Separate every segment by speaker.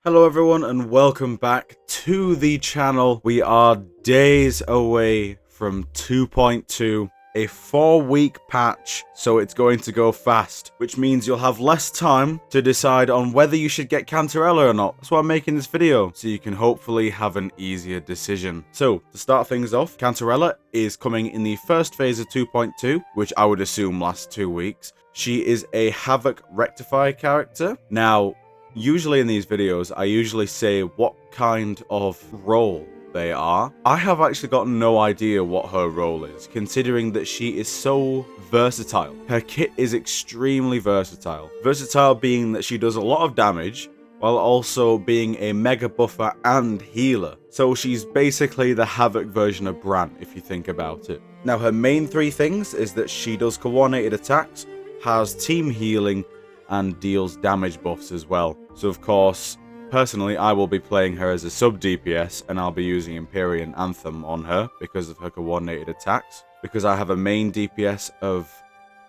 Speaker 1: Hello everyone and welcome back to the channel. We are days away from 2.2, a 4-week patch, so it's going to go fast, which means you'll have less time to decide on whether you should get Cantarella or not. That's why I'm making this video, so you can hopefully have an easier decision. So, to start things off, Cantarella is coming in the first phase of 2.2, which I would assume lasts 2 weeks. She is a Havoc Rectify character. Now, usually in these videos, I usually say what kind of role they are. I have actually got no idea what her role is, considering that she is so versatile. Her kit is extremely versatile. Versatile being that she does a lot of damage, while also being a mega buffer and healer. So she's basically the Havoc version of Bran, if you think about it. Now her main three things is that she does coordinated attacks, has team healing, and deals damage buffs as well. So of course, personally, I will be playing her as a sub DPS, and I'll be using Empyrean Anthem on her because of her coordinated attacks, because I have a main DPS of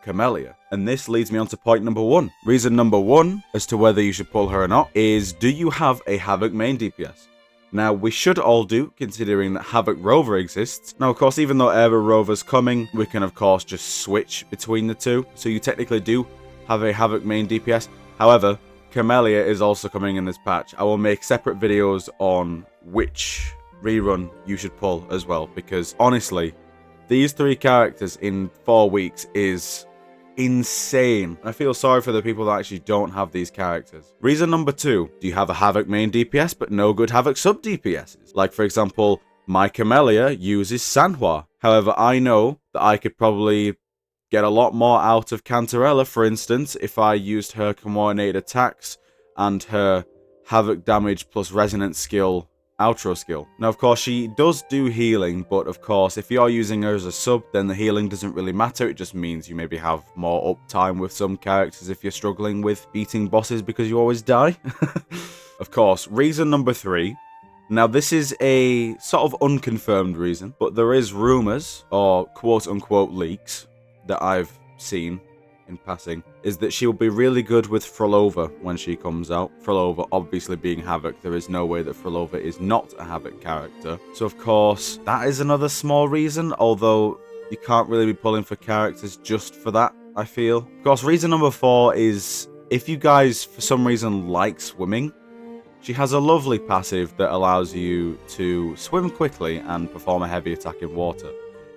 Speaker 1: Camellia. And this leads me on to point number one. Reason number one as to whether you should pull her or not is, do you have a Havoc main DPS? Now, we should all do, considering that Havoc Rover exists. Now, of course, even though Era Rover's coming, we can, of course, just switch between the two. So you technically do have a Havoc main DPS. However, Camellia is also coming in this patch. I will make separate videos on which rerun you should pull as well, because honestly, these three characters in 4 weeks is insane. I feel sorry for the people that actually don't have these characters. Reason number two, do you have a Havoc main DPS but no good Havoc sub DPSs? Like, for example, my Camellia uses Sanhua. However, I know that I could probably get a lot more out of Cantarella, for instance, if I used her coordinated attacks and her Havoc damage plus resonance skill, outro skill. Now, of course, she does do healing, but of course, if you're using her as a sub, then the healing doesn't really matter. It just means you maybe have more uptime with some characters if you're struggling with beating bosses because you always die. Of course, reason number three. Now, this is a sort of unconfirmed reason, but there is rumors, or quote-unquote leaks, that I've seen in passing, is that she'll be really good with Frolova when she comes out. Frolova obviously being Havoc, there is no way that Frolova is not a Havoc character. So of course, that is another small reason, although you can't really be pulling for characters just for that, I feel. Of course, reason number four is, if you guys for some reason like swimming, she has a lovely passive that allows you to swim quickly and perform a heavy attack in water.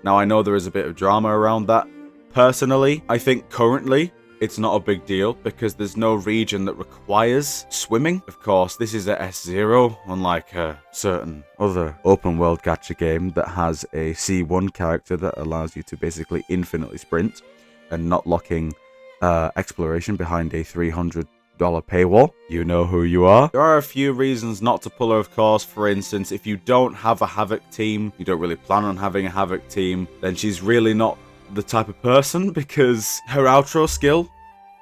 Speaker 1: Now, I know there is a bit of drama around that. Personally, I think currently it's not a big deal because there's no region that requires swimming. Of course, this is a S0, unlike a certain other open world gacha game that has a C1 character that allows you to basically infinitely sprint and not locking exploration behind a $300 paywall. You know who you are. There are a few reasons not to pull her, of course. For instance, if you don't have a Havoc team, you don't really plan on having a Havoc team, then she's really not the type of person, because her outro skill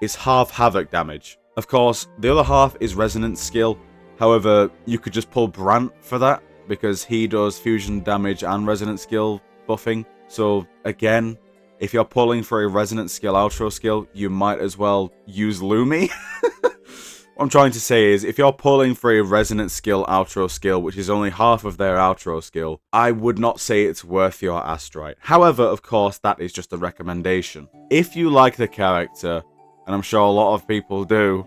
Speaker 1: is half Havoc damage. Of course, the other half is resonance skill. However, you could just pull Brant for that, because he does fusion damage and resonance skill buffing. So again, if you're pulling for a resonance skill outro skill, you might as well use Lumi. What I'm trying to say is, if you're pulling for a resonance skill outro skill, which is only half of their outro skill, I would not say it's worth your astrite. However, of course, that is just a recommendation. If you like the character, and I'm sure a lot of people do,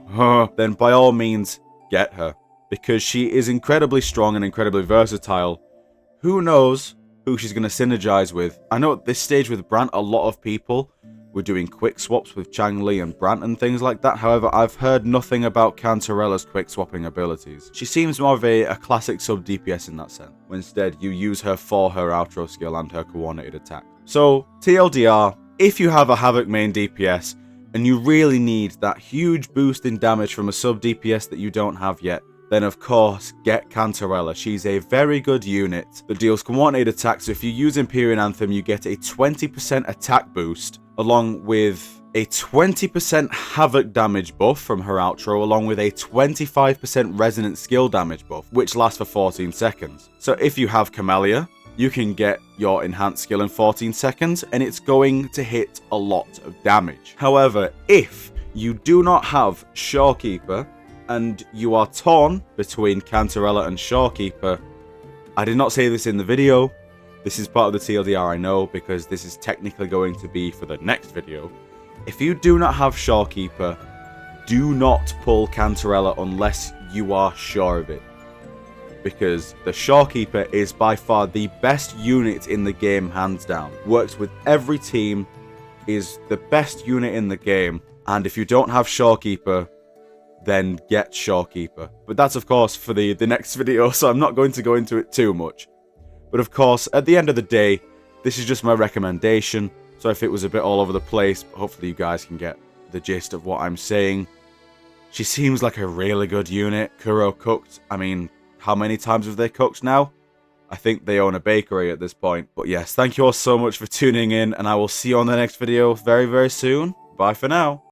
Speaker 1: then by all means, get her. Because she is incredibly strong and incredibly versatile. Who knows who she's going to synergize with? I know at this stage with Brant, a lot of people were doing quick swaps with Changli and Brant and things like that. However, I've heard nothing about Cantarella's quick swapping abilities. She seems more of a classic sub DPS in that sense. Instead, you use her for her outro skill and her coordinated attack. So, TLDR, if you have a Havoc main DPS and you really need that huge boost in damage from a sub DPS that you don't have yet, then of course, get Cantarella. She's a very good unit that deals coordinated attacks. So if you use Empyrean Anthem, you get a 20% attack boost, along with a 20% Havoc damage buff from her outro, along with a 25% resonant skill damage buff, which lasts for 14 seconds. So if you have Camellia, you can get your enhanced skill in 14 seconds, and it's going to hit a lot of damage. However, if you do not have Shorekeeper, and you are torn between Cantarella and Shorekeeper, I did not say this in the video. This is part of the TLDR, I know, because this is technically going to be for the next video. If you do not have Shorekeeper, do not pull Cantarella unless you are sure of it. Because the Shorekeeper is by far the best unit in the game, hands down. Works with every team, is the best unit in the game, and if you don't have Shorekeeper, then get Shorekeeper. But that's of course for the next video, so I'm not going to go into it too much. But of course, at the end of the day, this is just my recommendation, so if it was a bit all over the place, hopefully you guys can get the gist of what I'm saying. She seems like a really good unit. Kuro cooked, I mean, how many times have they cooked now? I think they own a bakery at this point. But yes, thank you all so much for tuning in, and I will see you on the next video very, very soon. Bye for now.